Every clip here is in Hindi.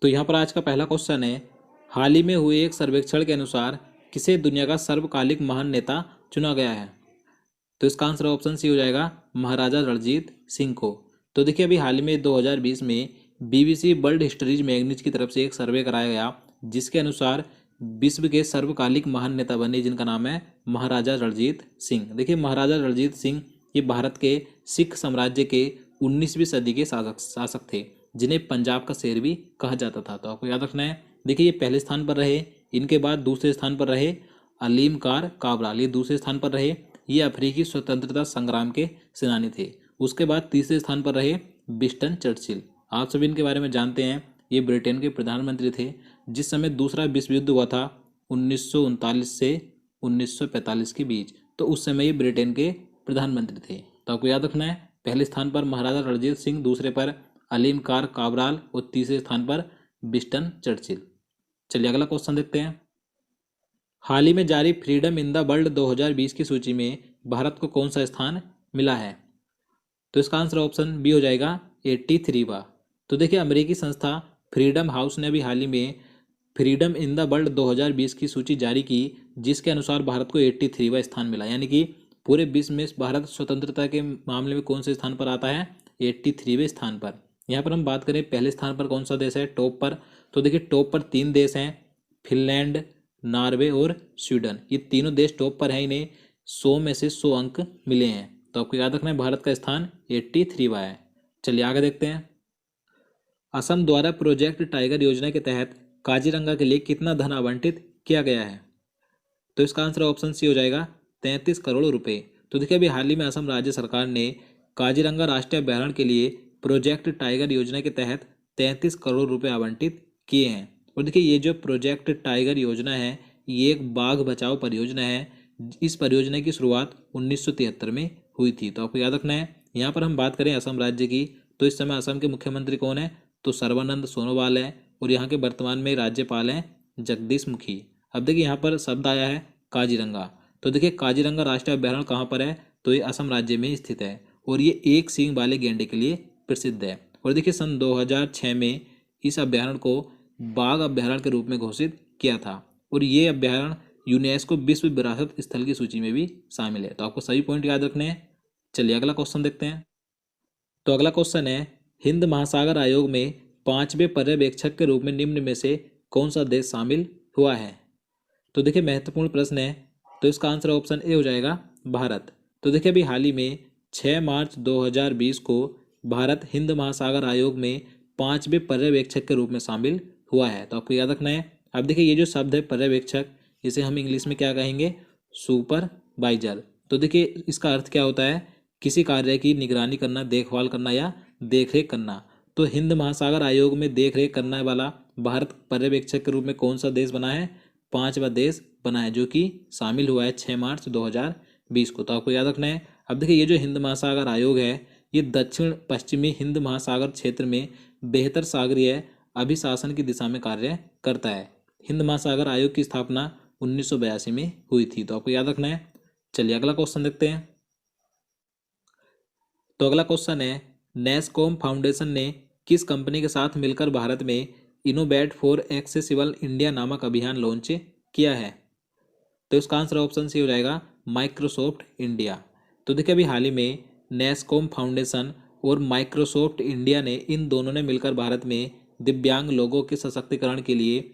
तो यहाँ पर आज का पहला क्वेश्चन है, हाल ही में हुए एक सर्वेक्षण के अनुसार किसे दुनिया का सर्वकालिक महान नेता चुना गया है? तो इसका आंसर ऑप्शन सी हो जाएगा, महाराजा रणजीत सिंह को। तो देखिए अभी हाल ही में 2020 में BBC वर्ल्ड हिस्ट्रीज मैगजीन की तरफ से एक सर्वे कराया गया, जिसके अनुसार विश्व के सर्वकालिक महान नेता बने, जिनका नाम है महाराजा रणजीत सिंह। देखिए महाराजा रणजीत सिंह ये भारत के सिख साम्राज्य के 19वीं सदी के शासक थे, जिन्हें पंजाब का शेर भी कहा जाता था। तो आपको याद रखना है। देखिए ये पहले स्थान पर रहे, इनके बाद दूसरे स्थान पर रहे अलीम कार काबराल, ये दूसरे स्थान पर रहे, ये अफ्रीकी स्वतंत्रता संग्राम के सेनानी थे। उसके बाद तीसरे स्थान पर रहे विंस्टन चर्चिल। आप सभी इनके बारे में जानते हैं, ये ब्रिटेन के प्रधानमंत्री थे जिस समय दूसरा विश्व युद्ध हुआ था 1939 से 1945 के बीच। तो उस समय ये ब्रिटेन के प्रधानमंत्री थे। तो आपको याद रखना है, पहले स्थान पर महाराजा रणजीत सिंह, दूसरे पर अलीम कार काबराल और तीसरे स्थान पर विंस्टन चर्चिल। चलिए अगला क्वेश्चन देखते हैं। हाल ही में जारी फ्रीडम इन द वर्ल्ड 2020 की सूची में भारत को कौन सा स्थान मिला है? तो इसका आंसर ऑप्शन बी हो जाएगा, 83वां। तो देखिए अमेरिकी संस्था फ्रीडम हाउस ने अभी हाल ही में फ्रीडम इन द वर्ल्ड 2020 की सूची जारी की, जिसके अनुसार भारत को 83वां स्थान मिला। यानी कि पूरे विश्व में भारत स्वतंत्रता के मामले में कौन से स्थान पर आता है? 83वें स्थान पर। यहाँ पर हम बात करें पहले स्थान पर कौन सा देश है टॉप पर, तो देखिए टॉप पर 3 देश हैं, फिनलैंड, नॉर्वे और स्वीडन। ये तीनों देश टॉप पर हैं, इन्हें 100 में से 100 अंक मिले हैं। तो आपको याद रखना है भारत का स्थान 83वां है। चलिए आगे देखते हैं। असम द्वारा प्रोजेक्ट टाइगर योजना के तहत काजीरंगा के लिए कितना धन आवंटित किया गया है? तो इसका आंसर ऑप्शन सी हो जाएगा, 33 करोड़ रुपए। तो देखिए अभी हाल ही में असम राज्य सरकार ने काजीरंगा राष्ट्रीय अभ्यारण्य के लिए प्रोजेक्ट टाइगर योजना के तहत 33 करोड़ रुपए आवंटित किए हैं। और देखिए ये जो प्रोजेक्ट टाइगर योजना है, ये एक बाघ बचाओ परियोजना है। इस परियोजना की शुरुआत 1973 में हुई थी। तो आपको याद रखना है। यहाँ पर हम बात करें असम राज्य की, तो इस समय असम के मुख्यमंत्री कौन है? तो सर्बानंद सोनोवाल है, और यहाँ के वर्तमान में राज्यपाल हैं जगदीश मुखी। अब देखिए यहाँ पर शब्द आया है काजीरंगा। तो देखिए काजीरंगा राष्ट्रीय अभ्यारण्य कहाँ पर है? तो ये असम राज्य में स्थित है, और ये एक सींग वाले गैंडे के लिए प्रसिद्ध है। और देखिए सन 2006 में इस अभ्यारण्य को बाघ अभ्यारण्य के रूप में घोषित किया था, और ये अभ्यारण्य यूनेस्को विश्व विरासत स्थल की सूची में भी शामिल है। तो आपको सभी पॉइंट याद रखने हैं। चलिए अगला क्वेश्चन देखते हैं। तो अगला क्वेश्चन है, हिंद महासागर आयोग में 5वें पर्यवेक्षक के रूप में निम्न में से कौन सा देश शामिल हुआ है? तो देखिए महत्वपूर्ण प्रश्न है। तो इसका आंसर ऑप्शन ए हो जाएगा, भारत। तो देखिए अभी हाल ही में 6 मार्च 2020 को भारत हिंद महासागर आयोग में 5वें पर्यवेक्षक के रूप में शामिल हुआ है। तो आपको याद रखना है। अब देखिए ये जो शब्द है पर्यवेक्षक, इसे हम इंग्लिश में क्या कहेंगे? सुपरवाइजर। तो देखिए इसका अर्थ क्या होता है? किसी कार्य की निगरानी करना, देखभाल करना या देखरेख करना। तो हिंद महासागर आयोग में देखरेख करने वाला भारत पर्यवेक्षक के रूप में कौन सा देश बना है? 5वां देश बना है, जो कि शामिल हुआ है 6 मार्च 2020 को। तो आपको याद रखना है। अब देखिए ये जो हिंद महासागर आयोग है, ये दक्षिण पश्चिमी हिंद महासागर क्षेत्र में बेहतर सागरीय अभिशासन की दिशा में कार्य करता है। हिंद महासागर आयोग की स्थापना 1982 में हुई थी। तो आपको याद रखना है। चलिए अगला क्वेश्चन देखते हैं। तो अगला क्वेश्चन है, नेस्कॉम फाउंडेशन ने किस कंपनी के साथ मिलकर भारत में इनोवेट फॉर एक्सेसिबल इंडिया नामक अभियान लॉन्च किया है? तो इसका आंसर ऑप्शन सी हो जाएगा, माइक्रोसॉफ्ट इंडिया। तो देखिए अभी हाल ही में नेस्कॉम फाउंडेशन और माइक्रोसॉफ्ट इंडिया ने, इन दोनों ने मिलकर भारत में दिव्यांग लोगों के सशक्तिकरण के लिए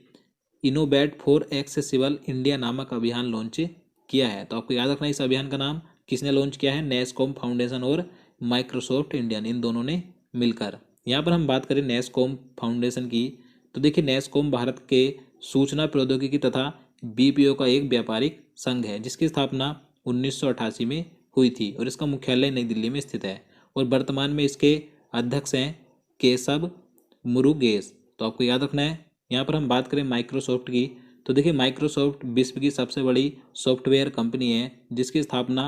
इनोवेट फॉर एक्सेसिबल इंडिया नामक अभियान लॉन्च किया है। तो आपको याद रखना है, इस अभियान का नाम किसने लॉन्च किया है? नेस्कॉम फाउंडेशन और माइक्रोसॉफ्ट इंडिया ने, इन दोनों ने मिलकर। यहाँ पर हम बात करें नेस्कॉम फाउंडेशन की, तो देखिए नेस्कॉम भारत के सूचना प्रौद्योगिकी तथा BPO का एक व्यापारिक संघ है, जिसकी स्थापना 1988 में हुई थी, और इसका मुख्यालय नई दिल्ली में स्थित है। और वर्तमान में इसके अध्यक्ष हैं केशव मुरुगेश। तो आपको याद रखना है। यहाँ पर हम बात करें माइक्रोसॉफ्ट की, तो देखिए माइक्रोसॉफ्ट विश्व की सबसे बड़ी सॉफ्टवेयर कंपनी है, जिसकी स्थापना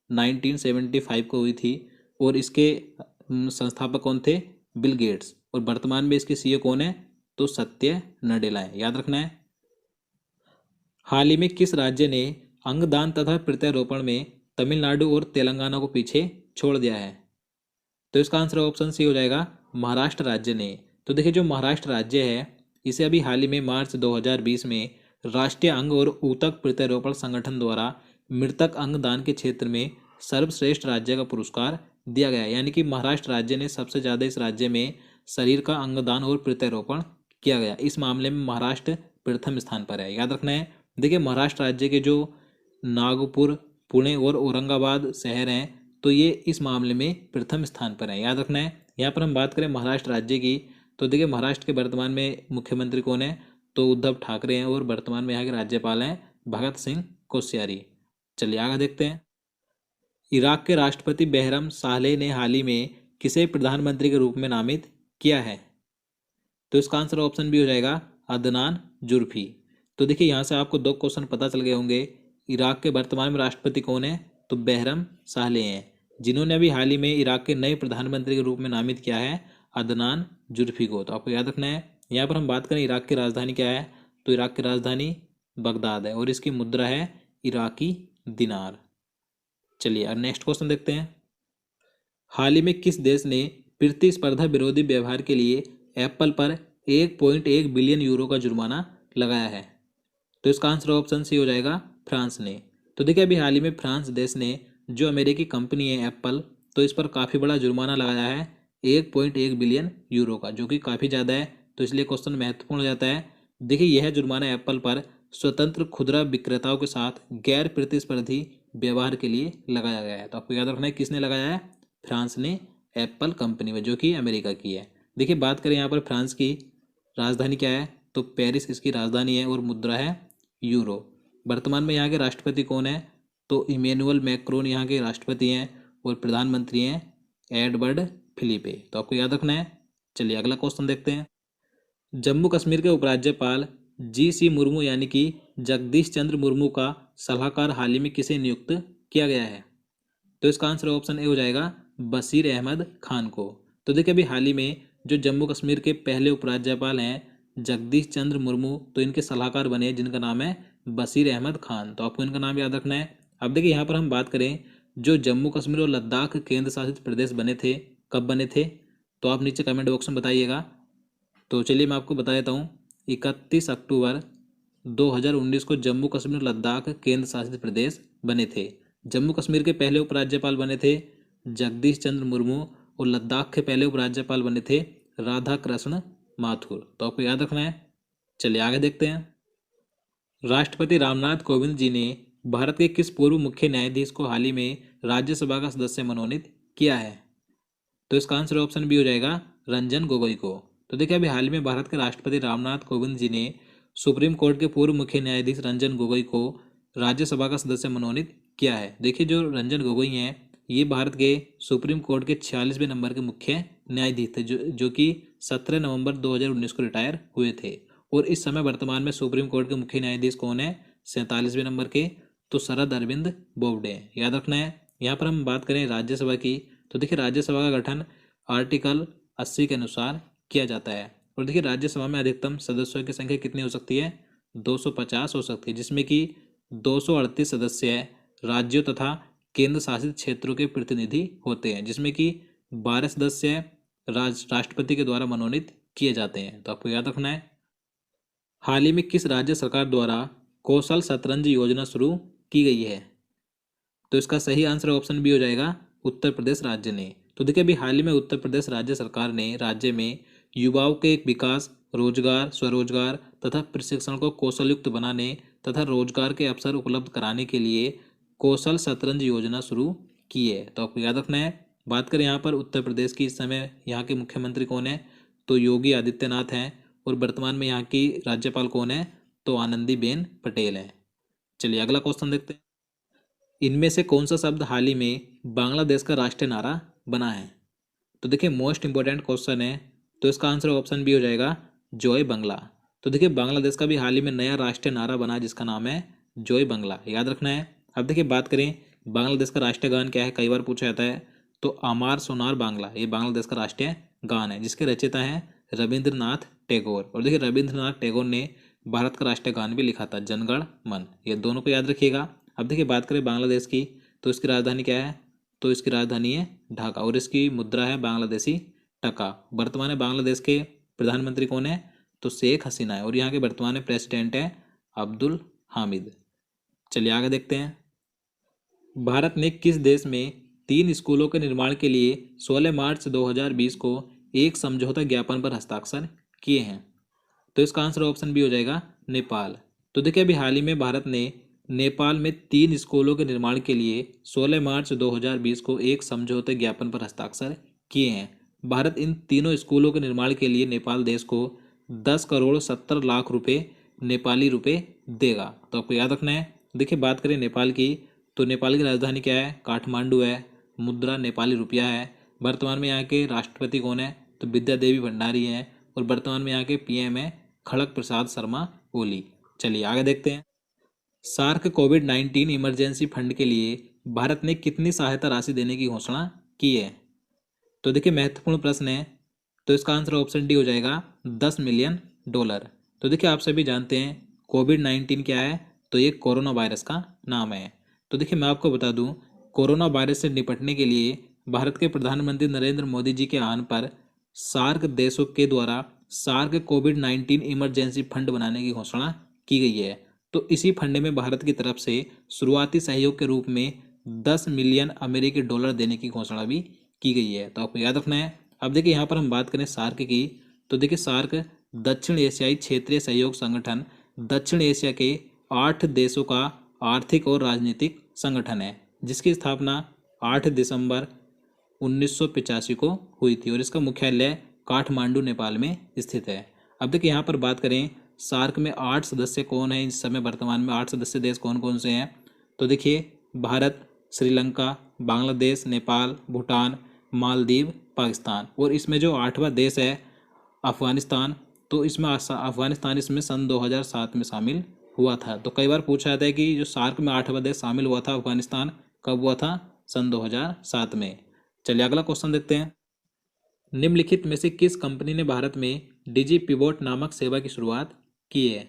1975 को हुई थी, और इसके संस्थापक कौन थे? Bill Gates. और वर्तमान में इसके CEO कौन है? तो सत्य नडेला है। याद रखना है। हाल ही में किस राज्य ने अंगदान तथा प्रत्यारोपण में तमिलनाडु और तेलंगाना को पीछे छोड़ दिया है? तो इसका आंसर ऑप्शन सी हो जाएगा, महाराष्ट्र राज्य ने। तो देखिए जो महाराष्ट्र राज्य है, इसे अभी हाल ही में मार्च 2020 में राष्ट्रीय अंग और ऊतक प्रत्यारोपण संगठन द्वारा मृतक अंग दान के क्षेत्र में सर्वश्रेष्ठ राज्य का पुरस्कार दिया गया है। यानी कि महाराष्ट्र राज्य ने सबसे ज़्यादा इस राज्य में शरीर का अंगदान और प्रत्यारोपण किया गया। इस मामले में महाराष्ट्र प्रथम स्थान पर है, याद रखना है। देखिए महाराष्ट्र राज्य के जो नागपुर, पुणे और औरंगाबाद शहर हैं तो ये इस मामले में प्रथम स्थान पर है, याद रखना है। यहाँ पर हम बात करें महाराष्ट्र राज्य की तो देखिए महाराष्ट्र के वर्तमान में मुख्यमंत्री कौन है, तो उद्धव ठाकरे हैं और वर्तमान में यहाँ के राज्यपाल हैं भगत सिंह कोश्यारी। चलिए आगे देखते हैं। इराक के राष्ट्रपति बहरम सालेह ने हाल ही में किसे प्रधानमंत्री के रूप में नामित किया है, तो इसका आंसर ऑप्शन बी हो जाएगा अदनान जुर्फी। तो देखिए यहाँ से आपको दो क्वेश्चन पता चल गए होंगे। इराक के वर्तमान में राष्ट्रपति कौन है, तो बहरम सालेह हैं, जिन्होंने अभी हाल ही में इराक के नए प्रधानमंत्री के रूप में नामित किया है अदनान जुर्फी को। तो आपको याद रखना है। यहाँ पर हम बात करें इराक की राजधानी क्या है, तो इराक की राजधानी बगदाद है और इसकी मुद्रा है इराकी दिनार। चलिए अब नेक्स्ट क्वेश्चन देखते हैं। हाल ही में किस देश ने प्रतिस्पर्धा विरोधी व्यवहार के लिए एप्पल पर 1.1 बिलियन यूरो का जुर्माना लगाया है, तो इसका आंसर ऑप्शन सी हो जाएगा फ्रांस ने। तो देखिए अभी हाल ही में फ्रांस देश ने जो अमेरिकी कंपनी है एप्पल, तो इस पर काफ़ी बड़ा जुर्माना लगाया है 1.1 बिलियन यूरो का, जो कि काफ़ी ज़्यादा है। तो इसलिए क्वेश्चन महत्वपूर्ण हो जाता है। देखिए यह जुर्माना एप्पल पर स्वतंत्र खुदरा विक्रेताओं के साथ गैर प्रतिस्पर्धी व्यवहार के लिए लगाया गया है। तो आपको याद रखना है किसने लगाया है, फ्रांस ने एप्पल कंपनी में, जो कि अमेरिका की है। देखिए बात करें यहाँ पर फ्रांस की राजधानी क्या है, तो पेरिस इसकी राजधानी है और मुद्रा है यूरो। वर्तमान में यहाँ के राष्ट्रपति कौन है, तो इमैनुअल मैक्रोन यहाँ के राष्ट्रपति हैं और प्रधानमंत्री हैं एडवर्ड फिलिपे। तो आपको याद रखना है। चलिए अगला क्वेश्चन देखते हैं। जम्मू कश्मीर के उपराज्यपाल जी.सी. मुर्मू यानी कि जगदीश चंद्र मुर्मू का सलाहकार हाल ही में किसे नियुक्त किया गया है, तो इसका आंसर ऑप्शन ए हो जाएगा बशीर अहमद खान को। तो देखिए अभी हाल ही में जो जम्मू कश्मीर के पहले उपराज्यपाल हैं जगदीश चंद्र मुर्मू, तो इनके सलाहकार बने जिनका नाम है बशीर अहमद खान। तो आपको इनका नाम याद रखना है। अब देखिए यहाँ पर हम बात करें जो जम्मू कश्मीर और लद्दाख केंद्र शासित प्रदेश बने थे, कब बने थे, तो आप नीचे कमेंट बॉक्स में बताइएगा। तो चलिए मैं आपको बता देता हूँ। 31 अक्टूबर 2019 को जम्मू कश्मीर और लद्दाख केंद्र शासित प्रदेश बने थे। जम्मू कश्मीर के पहले उपराज्यपाल बने थे जगदीश चंद्र मुर्मू और लद्दाख के पहले उपराज्यपाल बने थे राधा कृष्ण माथुर। तो आपको याद रखना है। चलिए आगे देखते हैं। राष्ट्रपति रामनाथ कोविंद जी ने भारत के किस पूर्व मुख्य न्यायाधीश को हाल ही में राज्यसभा का सदस्य मनोनीत किया है, तो इसका आंसर ऑप्शन बी हो जाएगा रंजन गोगोई को। तो देखिए अभी हाल ही में भारत के राष्ट्रपति रामनाथ कोविंद जी ने सुप्रीम कोर्ट के पूर्व मुख्य न्यायाधीश रंजन गोगोई को राज्यसभा का सदस्य मनोनीत किया है। देखिए जो रंजन गोगोई हैं ये भारत के सुप्रीम कोर्ट के 46वें नंबर के मुख्य न्यायाधीश थे, जो कि 17 नवंबर 2019 को रिटायर हुए थे। और इस समय वर्तमान में सुप्रीम कोर्ट के मुख्य न्यायाधीश कौन है, 47वें नंबर के, तो शरद अरविंद बोबडे। याद रखना है। यहाँ पर हम बात करें राज्यसभा की, तो देखिए राज्यसभा का गठन आर्टिकल 80 के अनुसार किया जाता है। और देखिए राज्यसभा में अधिकतम सदस्यों की संख्या कितनी हो सकती है, 250 हो सकती है, जिसमें कि 238 सदस्य राज्यों तथा केंद्र शासित क्षेत्रों के प्रतिनिधि होते हैं, जिसमें कि 12 सदस्य राष्ट्रपति के द्वारा मनोनीत किए जाते हैं। तो आपको याद रखना है। हाल ही में किस राज्य सरकार द्वारा कौशल शतरंज योजना शुरू की गई है, तो इसका सही आंसर ऑप्शन बी हो जाएगा उत्तर प्रदेश राज्य ने। तो देखिए अभी हाल ही में उत्तर प्रदेश राज्य सरकार ने राज्य में युवाओं के विकास, रोजगार, स्वरोजगार तथा प्रशिक्षण को कौशल युक्त बनाने तथा रोजगार के अवसर उपलब्ध कराने के लिए कौशल शतरंज योजना शुरू की है। तो आपको याद रखना है। बात करें यहाँ पर उत्तर प्रदेश की, इस समय यहाँ के मुख्यमंत्री कौन है, तो योगी आदित्यनाथ हैं और वर्तमान में यहाँ की राज्यपाल कौन है, तो आनंदीबेन पटेल हैं। चलिए अगला क्वेश्चन देखते हैं। इनमें से कौन सा शब्द हाल ही में बांग्लादेश का राष्ट्रीय नारा बना है, तो देखिए मोस्ट इंपॉर्टेंट क्वेश्चन है, तो इसका आंसर ऑप्शन बी हो जाएगा जय बांग्ला। तो देखिए बांग्लादेश का भी हाल ही में नया राष्ट्रीय नारा बना है जिसका नाम है जय बांग्ला। याद रखना है। अब देखिए बात करें बांग्लादेश का राष्ट्रीय गान क्या है, कई बार पूछा जाता है, तो अमार सोनार बांग्ला ये बांग्लादेश का राष्ट्रीय गान है, जिसके रचयिता हैं रविंद्रनाथ टैगोर। और देखिए रविंद्रनाथ टैगोर ने भारत का राष्ट्रीय गान भी लिखा था जनगण मन। ये दोनों को याद रखिएगा। अब देखिए बात करें बांग्लादेश की, तो इसकी राजधानी क्या है, तो इसकी राजधानी है ढाका और इसकी मुद्रा है बांग्लादेशी टका। वर्तमान में बांग्लादेश के प्रधानमंत्री कौन है, तो शेख हसीना है और यहाँ के वर्तमान में प्रेसिडेंट है अब्दुल हामिद। चलिए आगे देखते हैं। भारत ने किस देश में 3 स्कूलों के निर्माण के लिए 16 मार्च 2020 को एक समझौता ज्ञापन पर हस्ताक्षर किए हैं? तो इसका आंसर ऑप्शन बी हो जाएगा नेपाल। तो देखिए अभी हाल ही में भारत ने नेपाल में 3 स्कूलों के निर्माण के लिए 16 मार्च 2020 को एक समझौते ज्ञापन पर हस्ताक्षर किए हैं। भारत इन तीनों स्कूलों के निर्माण के लिए नेपाल देश को 10 करोड़ 70 लाख रुपए नेपाली रुपए देगा। तो आपको याद रखना है। देखिए बात करें नेपाल की, तो नेपाल की राजधानी क्या है? काठमांडू है। मुद्रा नेपाली रुपया है। वर्तमान में यहाँ के राष्ट्रपति कौन है? तो विद्या देवी भंडारी हैं और वर्तमान में यहाँ के पीएम है खड़ग प्रसाद शर्मा ओली। चलिए आगे देखते हैं। सार्क कोविड-19 इमरजेंसी फंड के लिए भारत ने कितनी सहायता राशि देने की घोषणा की है? तो देखिए महत्वपूर्ण प्रश्न है। तो इसका आंसर ऑप्शन डी हो जाएगा $10 मिलियन। तो देखिए आप सभी जानते हैं कोविड-19 क्या है? तो ये कोरोना वायरस का नाम है। तो देखिए मैं आपको बता दूं, कोरोना वायरस से निपटने के लिए भारत के प्रधानमंत्री नरेंद्र मोदी जी के आह्वान पर सार्क देशों के द्वारा सार्क कोविड-19 इमरजेंसी फंड बनाने की घोषणा की गई है। तो इसी फंड में भारत की तरफ से शुरुआती सहयोग के रूप में $10 मिलियन अमेरिकी डॉलर देने की घोषणा भी की गई है। तो आपको याद रखना है। अब देखिए यहाँ पर हम बात करें सार्क की, तो देखिए सार्क दक्षिण एशियाई क्षेत्रीय सहयोग संगठन दक्षिण एशिया के 8 देशों का आर्थिक और राजनीतिक संगठन है, जिसकी स्थापना 8 दिसंबर 1985 को हुई थी और इसका मुख्यालय काठमांडू नेपाल में स्थित है। अब देखिए यहाँ पर बात करें सार्क में 8 सदस्य कौन है इस समय वर्तमान में 8 सदस्य देश कौन कौन से हैं? तो देखिए भारत, श्रीलंका, बांग्लादेश, नेपाल, भूटान, मालदीव, पाकिस्तान और इसमें जो 8वां देश है अफगानिस्तान, तो इसमें अफगानिस्तान इसमें सन 2007 में शामिल हुआ था। तो कई बार पूछा जाता है कि जो सार्क में 8वां देश शामिल हुआ था अफगानिस्तान, कब हुआ था? सन 2007 में। चलिए अगला क्वेश्चन देखते हैं। निम्नलिखित में से किस कंपनी ने भारत में डिजी पिवोट नामक सेवा की शुरुआत की है?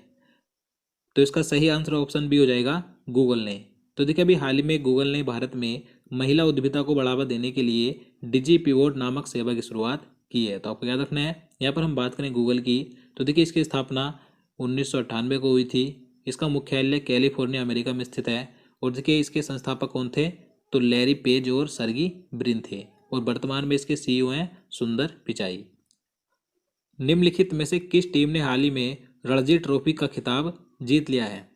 तो इसका सही आंसर ऑप्शन बी हो जाएगा गूगल ने। तो देखिए अभी हाल ही में गूगल ने भारत में महिला उद्यमिता को बढ़ावा देने के लिए डिजी पिवोट नामक सेवा की शुरुआत की है। तो आपको याद रखना है। यहाँ पर हम बात करें गूगल की, तो देखिए इसकी स्थापना 1998 को हुई थी। इसका मुख्यालय कैलिफोर्निया अमेरिका में स्थित है और देखिए इसके संस्थापक कौन थे? तो लैरी पेज और सर्गी ब्रिन थे और वर्तमान में इसके सीईओ हैं सुंदर पिचाई। निम्नलिखित में से किस टीम ने हाल ही में रणजी ट्रॉफी का खिताब जीत लिया है?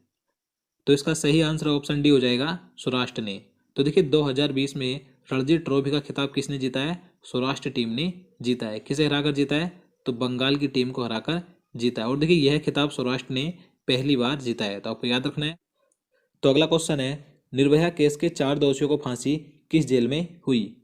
तो इसका सही आंसर ऑप्शन डी हो जाएगा सौराष्ट्र ने। तो देखिए 2020 में रणजी ट्रॉफी का खिताब किसने जीता है? सौराष्ट्र टीम ने जीता है। किसे हराकर जीता है? तो बंगाल की टीम को हराकर जीता है और देखिए यह खिताब सौराष्ट्र ने पहली बार जीता है। तो आपको याद रखना है। तो अगला क्वेश्चन है, निर्भया केस के 4 दोषियों को फांसी किस जेल में हुई?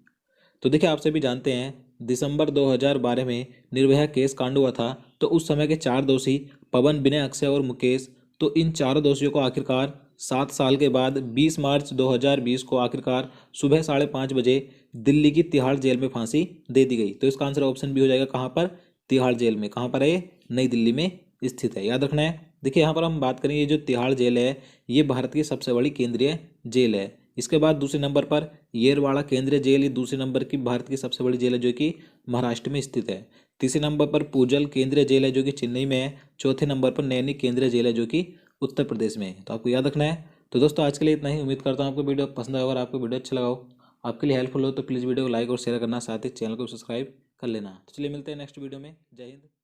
तो देखिए आप सभी जानते हैं दिसंबर 2012 में निर्भया केस कांड हुआ था। तो उस समय के 4 दोषी पवन, विनय, अक्षय और मुकेश, तो इन चारों दोषियों को आखिरकार 7 साल के बाद 20 मार्च 2020 को आखिरकार सुबह 5:30 बजे दिल्ली की तिहाड़ जेल में फांसी दे दी गई। तो इसका आंसर ऑप्शन बी हो जाएगा कहाँ पर? तिहाड़ जेल में। कहाँ पर है ये? नई दिल्ली में स्थित है। याद रखना है। देखिए यहाँ पर हम बात करें, ये जो तिहाड़ जेल है ये भारत की सबसे बड़ी केंद्रीय जेल है। इसके बाद दूसरे नंबर पर येरवाड़ा केंद्रीय जेल, ये दूसरे नंबर की भारत की सबसे बड़ी जेल है जो कि महाराष्ट्र में स्थित है। तीसरे नंबर पर पूजल केंद्रीय जेल है जो कि चेन्नई में है। चौथे नंबर पर नैनी केंद्रीय जेल है जो कि उत्तर प्रदेश में है। तो आपको याद रखना है। तो दोस्तों आज के लिए इतना ही। उम्मीद करता हूँ आपको वीडियो पसंद आएगा। अगर आपको वीडियो अच्छा लगा हो, आपके लिए हेल्पफुल हो, तो प्लीज़ वीडियो को लाइक और शेयर करना, साथ ही चैनल को सब्सक्राइब कर लेना। तो चलिए मिलते हैं नेक्स्ट वीडियो में। जय हिंद।